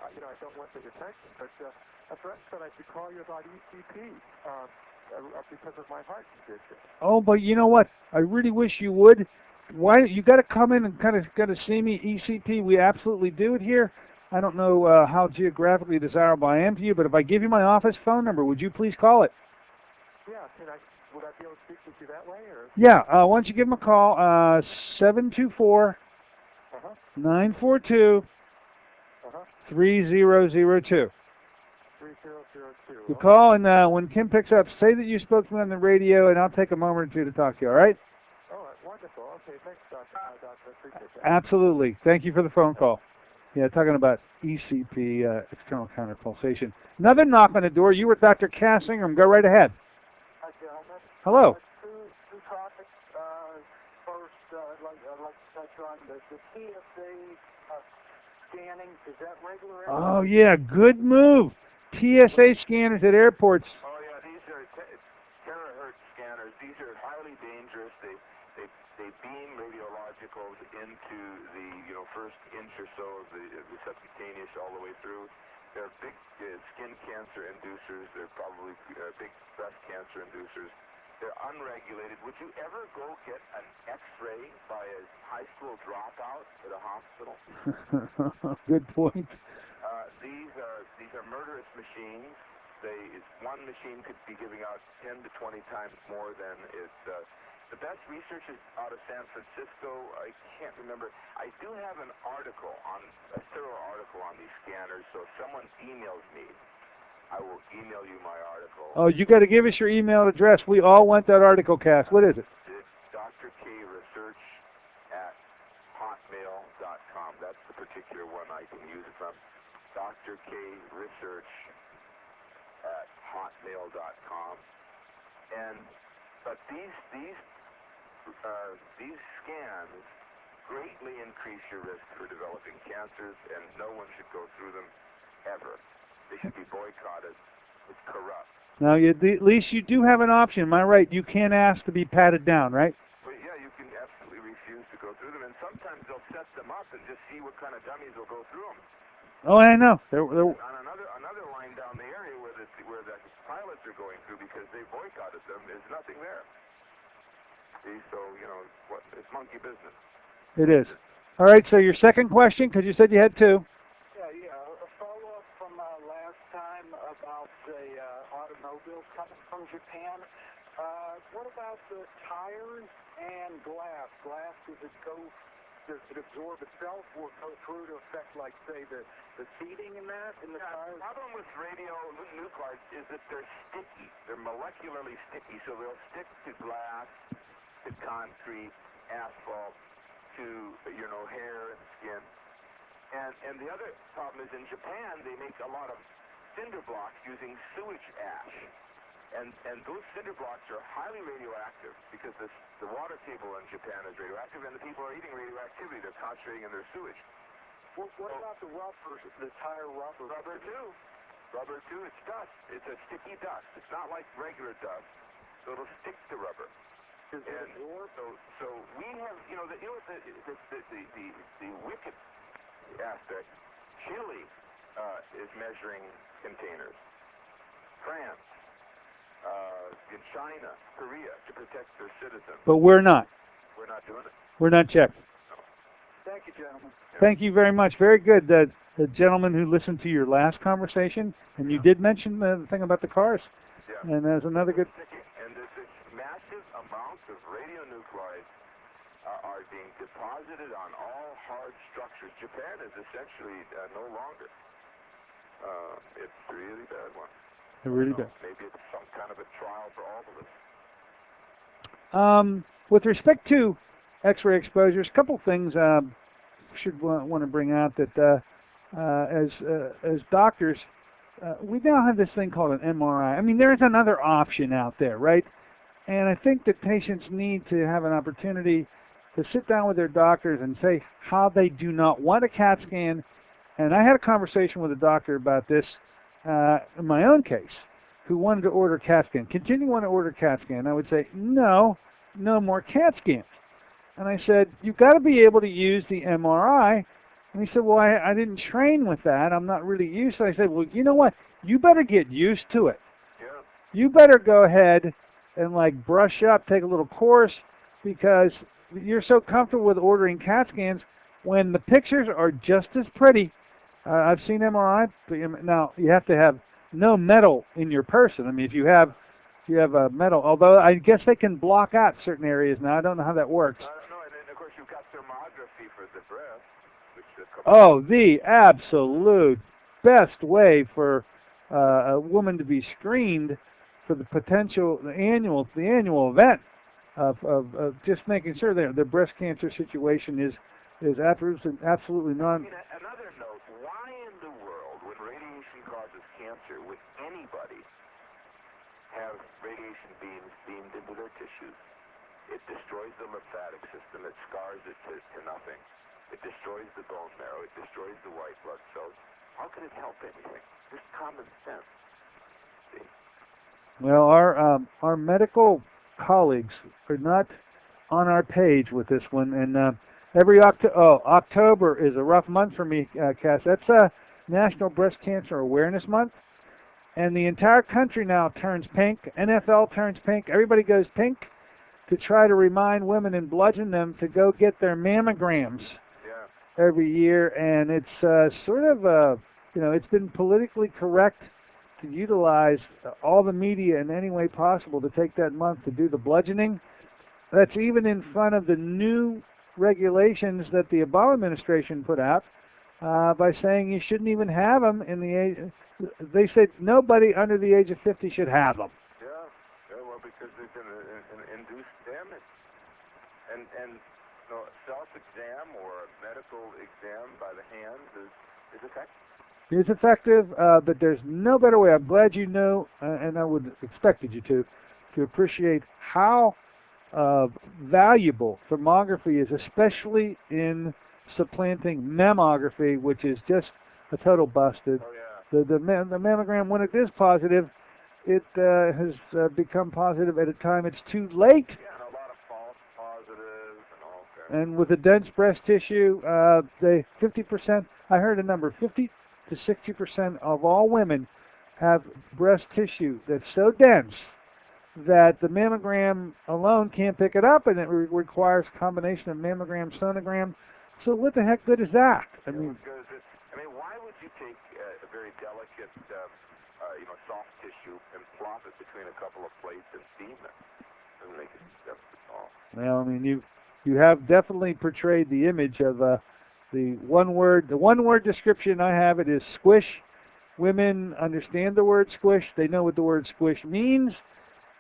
I don't want the attention, but a friend said I should call you about ECP because of my heart condition. Oh, but you know what? I really wish you would. Why you got to come in and kind of got to see me? ECP, we absolutely do it here. I don't know how geographically desirable I am to you, but if I give you my office phone number, would you please call it? Yeah, would I be able to speak with you that way? Or? Yeah, why don't you give them a call, 724-942-3002. 3002. You call, and when Kim picks up, say that you spoke to me on the radio, and I'll take a moment or two to talk to you, all right? All right, wonderful. Okay, thanks, Doctor. I appreciate that. Absolutely. Thank you for the phone call. Yeah, talking about ECP, external counterpulsation. Another knock on the door. You were Dr. Cassing. Go right ahead. Hi, gentlemen. Hello. Two topics. First, I'd like to touch on the TSA scanning. Is that regular? Oh, yeah, good move. TSA scanners at airports. Oh, yeah, these are terahertz scanners. These are highly dangerous. They beam radiologicals into the first inch or so of the subcutaneous all the way through. They're big skin cancer inducers. They're probably big breast cancer inducers. They're unregulated. Would you ever go get an X-ray by a high school dropout at a hospital? Good point. These are murderous machines. One machine could be giving out 10 to 20 times more than its. The best research is out of San Francisco. I can't remember. I do have a thorough article on these scanners. So if someone emails me, I will email you my article. Oh, you got to give us your email address. We all want that article, Cass. What is it? It's drkresearch@hotmail.com. That's the particular one I can use it from. drkresearch@hotmail.com. But these scans greatly increase your risk for developing cancers, and no one should go through them ever. They should be boycotted. It's corrupt. Now, at least you do have an option. Am I right? You can ask to be patted down, right? Well, yeah, you can absolutely refuse to go through them, and sometimes they'll set them up and just see what kind of dummies will go through them. Oh, I know. On another line down the area where the pilots are going through because they boycotted them, there's nothing there. See, so it's monkey business. It is. All right. So your second question, because you said you had two. bills coming from Japan. What about the tires and glass? Glass, does it absorb itself or go through to affect, like, say, the seating in the tires? The problem with radionuclides is that they're sticky. They're molecularly sticky, so they'll stick to glass, to concrete, asphalt, to, hair and skin. And the other problem is in Japan, they make a lot of cinder blocks using sewage ash. And those cinder blocks are highly radioactive because the water table in Japan is radioactive, and the people are eating radioactivity. They're concentrating in their sewage. What about the rubber, the tire rubber? Rubber too. It's dust. It's a sticky dust. It's not like regular dust, so it'll stick to rubber. Is it absorbed? So we have, the wicked aspect. Chile is measuring containers. France, in China, Korea, to protect their citizens. But we're not. We're not doing it. We're not checked. Thank you, gentlemen. Thank you very much. Very good. The gentleman who listened to your last conversation, and you did mention the thing about the cars. Yeah. And there's another good... And this massive amounts of radionuclides are being deposited on all hard structures. Japan is essentially no longer. It's a really bad one. Really bad. Maybe it's some kind of a trial for all of us. With respect to X-ray exposures, a couple things should want to bring out that as doctors, we now have this thing called an MRI. I mean, there's another option out there, right? And I think that patients need to have an opportunity to sit down with their doctors and say how they do not want a CAT scan. And I had a conversation with a doctor about this in my own case, who wanted to order CAT scan. Continue to want to order CAT scan. I would say, no more CAT scans. And I said, you've got to be able to use the MRI. And he said, well, I didn't train with that. I'm not really used to it. I said, well, you know what? You better get used to it. Yeah. You better go ahead and brush up, take a little course, because you're so comfortable with ordering CAT scans when the pictures are just as pretty. I've seen MRI. Now, you have to have no metal in your person. I mean, if you have a metal, although I guess they can block out certain areas now. I don't know how that works. I don't know. And then, of course, you've got thermography for the breast. The absolute best way for a woman to be screened for the potential, the annual event of just making sure their breast cancer situation is absolutely non. Another note: why in the world, when radiation causes cancer, would anybody have radiation beams beamed into their tissues? It destroys the lymphatic system. It scars it to nothing. It destroys the bone marrow. It destroys the white blood cells. How can it help anything? Just common sense. See? Well, our medical colleagues are not on our page with this one, and every October is a rough month for me, Cass. That's National Breast Cancer Awareness Month, and the entire country now turns pink. NFL turns pink. Everybody goes pink to try to remind women and bludgeon them to go get their mammograms every year, and it's sort of it's been politically correct to utilize all the media in any way possible to take that month to do the bludgeoning. That's even in front of the new regulations that the Obama administration put out by saying you shouldn't even have them in the age. They said nobody under the age of 50 should have them. Yeah, well, because there's an induced damage, and self-exam or a medical exam by the hands is effective. It's effective, but there's no better way. I'm glad you know, and I would expected you to appreciate how valuable thermography is, especially in supplanting mammography, which is just a total busted. Oh, yeah. The mammogram, when it is positive, it has become positive at a time it's too late. Yeah, and a lot of false positives and all that. And with the dense breast tissue, 50%, I heard a number, 50 to 60% of all women have breast tissue that's so dense that the mammogram alone can't pick it up, and it requires a combination of mammogram, sonogram. So what the heck good is that? I mean, why would you take a very delicate soft tissue and plop it between a couple of plates and steam it. Doesn't make any sense at all. Well, I mean, you have definitely portrayed the image of the one word description I have it is squish. Women understand the word squish. They know what the word squish means,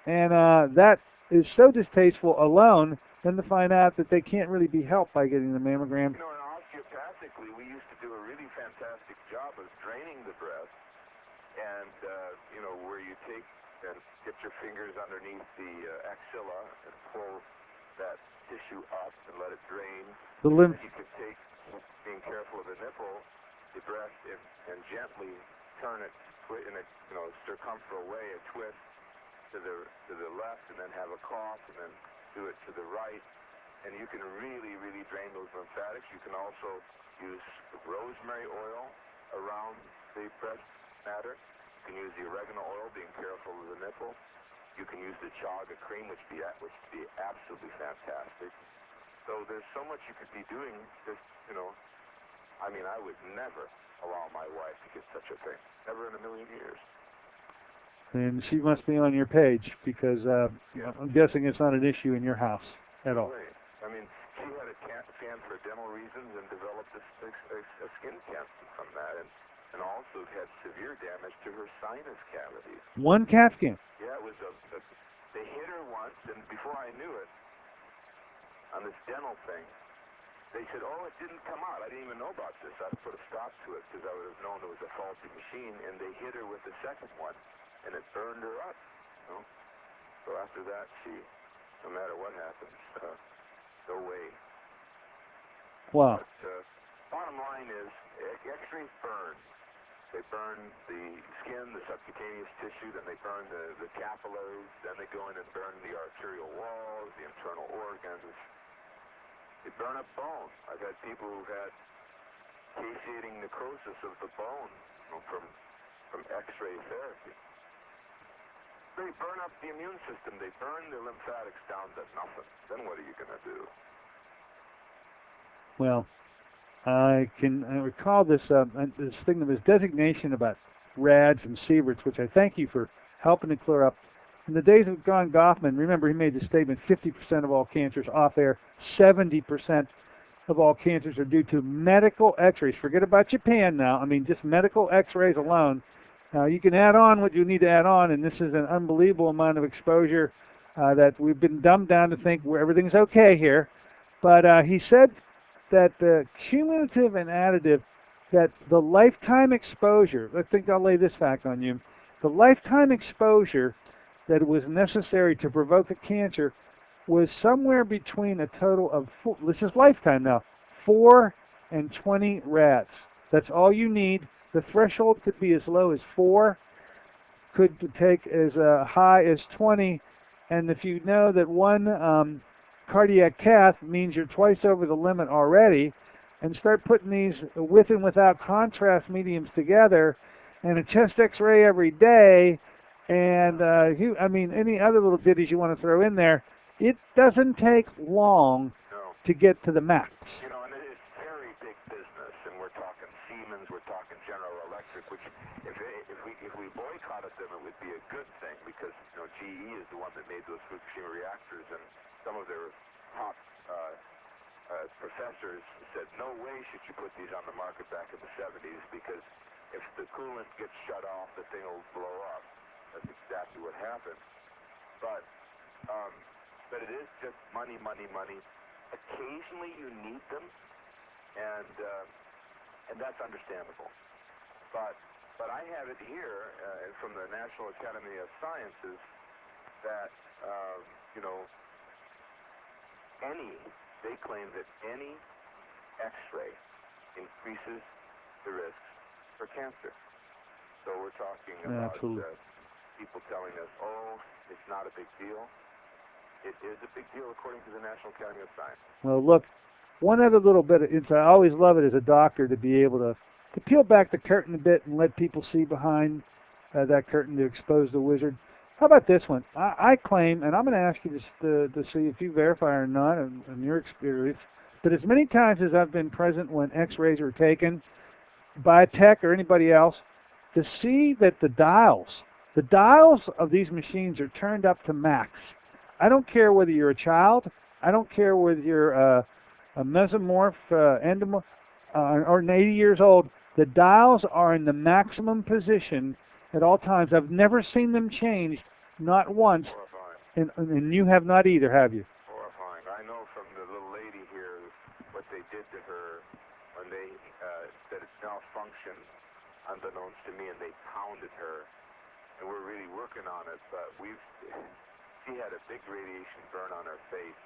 and that is so distasteful alone. Then to find out that they can't really be helped by getting the mammogram. And osteopathically, we used to do a really fantastic job of draining the breast, and where you take and get your fingers underneath the axilla and pull that tissue up and let it drain. The lymph. You could take, being careful of the nipple, the breast, and gently turn it in a circumferential way, a twist to the left, and then have a cough, and then do it to the right, and you can really, really drain those lymphatics. You can also use rosemary oil around the breast matter. You can use the oregano oil, being careful of the nipple. You can use the chaga cream, which would be absolutely fantastic. So there's so much you could be doing. I would never allow my wife to get such a thing. Never in a million years. And she must be on your page because I'm guessing it's not an issue in your house at all. Right. She had a CAT scan for dental reasons and developed a skin cancer from that, and also had severe damage to her sinus cavities. One CAT scan? Yeah, it was they hit her once, and before I knew it, on this dental thing, they said, oh, it didn't come out. I didn't even know about this. I put a stop to it because I would have known it was a faulty machine, and they hit her with the second one, and it burned her up. So after that, no matter what happens, no way. Wow. But bottom line is, X-rays burn. They burn the skin, the subcutaneous tissue, then they burn the capillaries, then they go in and burn the arterial walls, the internal organs. They burn up bone. I've had people who've had caseating necrosis of the bone from X-ray therapy. They burn up the immune system. They burn the lymphatics down to nothing. Then what are you going to do? Well, I recall this thing of his designation about RADs and Sieverts, which I thank you for helping to clear up. In the days of John Goffman, remember he made the statement 50% of all cancers off air, 70% of all cancers are due to medical x-rays. Forget about Japan now. Just medical x-rays alone. You can add on what you need to add on, and this is an unbelievable amount of exposure that we've been dumbed down to think everything's okay here. But he said that the cumulative and additive, that the lifetime exposure, I think I'll lay this fact on you, the lifetime exposure that was necessary to provoke a cancer was somewhere between a total of, this is lifetime now, 4 and 20 rats. That's all you need. The threshold could be as low as 4, could take as high as 20, and if you know that one cardiac cath means you're twice over the limit already, and start putting these with and without contrast mediums together, and a chest x-ray every day, and any other little ditties you want to throw in there, it doesn't take long to get to the max. And it's very big business, and we're talking Siemens, we're talking General Electric, which if we boycotted them, it would be a good thing because GE is the one that made those Fukushima reactors, and some of their top professors said, no way should you put these on the market back in the 70s because if the coolant gets shut off, the thing will blow up. That's exactly what happened. But it is just money, money, money. Occasionally you need them, and that's understandable. But I have it here from the National Academy of Sciences that they claim that any X-ray increases the risks for cancer. So we're talking about people telling us, oh, it's not a big deal. It is a big deal according to the National Academy of Sciences. Well, look, one other little bit of insight. I always love it as a doctor to be able to peel back the curtain a bit and let people see behind that curtain to expose the wizard. How about this one? I claim, and I'm going to ask you to see if you verify or not in your experience, but as many times as I've been present when x-rays were taken by a tech or anybody else, to see that the dials of these machines are turned up to max. I don't care whether you're a child. I don't care whether you're a mesomorph, endomorph, or 80 years old. The dials are in the maximum position at all times. I've never seen them change, not once. And you have not either, have you? Horrifying. I know from the little lady here what they did to her when they said it's malfunctioned, unbeknownst to me, and they pounded her. And we're really working on it, but she had a big radiation burn on her face.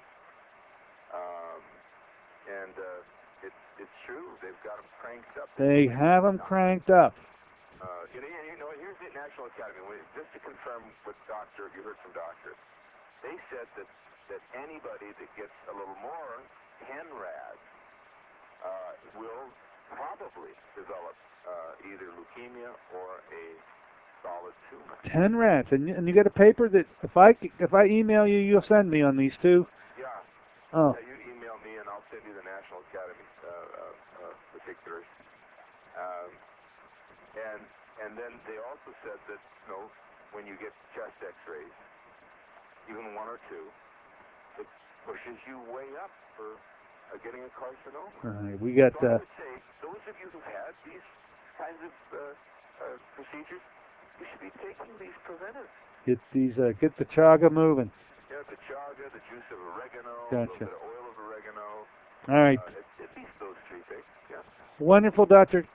It's true. They've got them cranked up. They have them cranked up. Here's the National Academy. Just to confirm what you heard from doctors, they said that anybody that gets a little more 10 rads will probably develop either leukemia or a solid tumor. 10 rats, and you get a paper that if I email you, you'll send me on these two. Yeah. Oh. Yeah, you email me, and I'll send you the National Academy particulars. And then they also said that when you get chest X-rays, even one or two, it pushes you way up for getting a carcinoma. Right, we got. So I would say those of you who had these kinds of procedures, you should be taking these preventives. Get the chaga moving. Yeah, the chaga, the juice of oregano, Gotcha. a little bit of oil of oregano. All right. At least those three things. Yeah. Wonderful, Dr.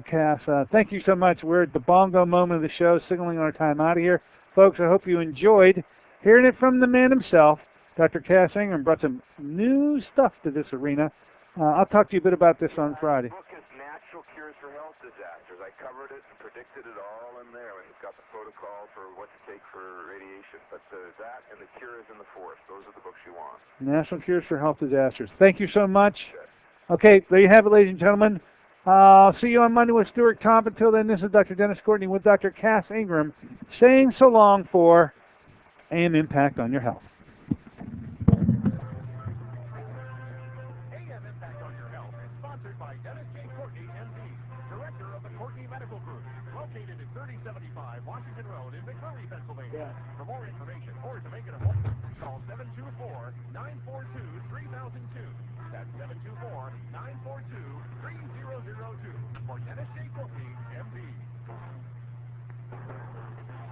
Cass. Thank you so much. We're at the bongo moment of the show, signaling our time out of here. Folks, I hope you enjoyed hearing it from the man himself. Dr. Cass Ingram brought some new stuff to this arena. I'll talk to you a bit about this on Friday. The book is Natural Cures for Health Disasters. I covered it and predicted it all in there. And it's got the protocol for what to take for radiation. But that and the cures in the forest, those are the books you want. National Cures for Health Disasters. Thank you so much. Okay, there you have it, ladies and gentlemen. I'll see you on Monday with Stuart Tomp. Until then, this is Dr. Dennis Courtney with Dr. Cass Ingram saying so long for AM Impact on Your Health. AM Impact on Your Health is sponsored by Dennis J. Courtney, MD, Director of the Courtney Medical Group, located at 3075 Washington Road in McMurray, Pennsylvania. For more information or to make an appointment, call 724-942-3002. That's 724-942-3002 for Dennis J. Courtney, MD.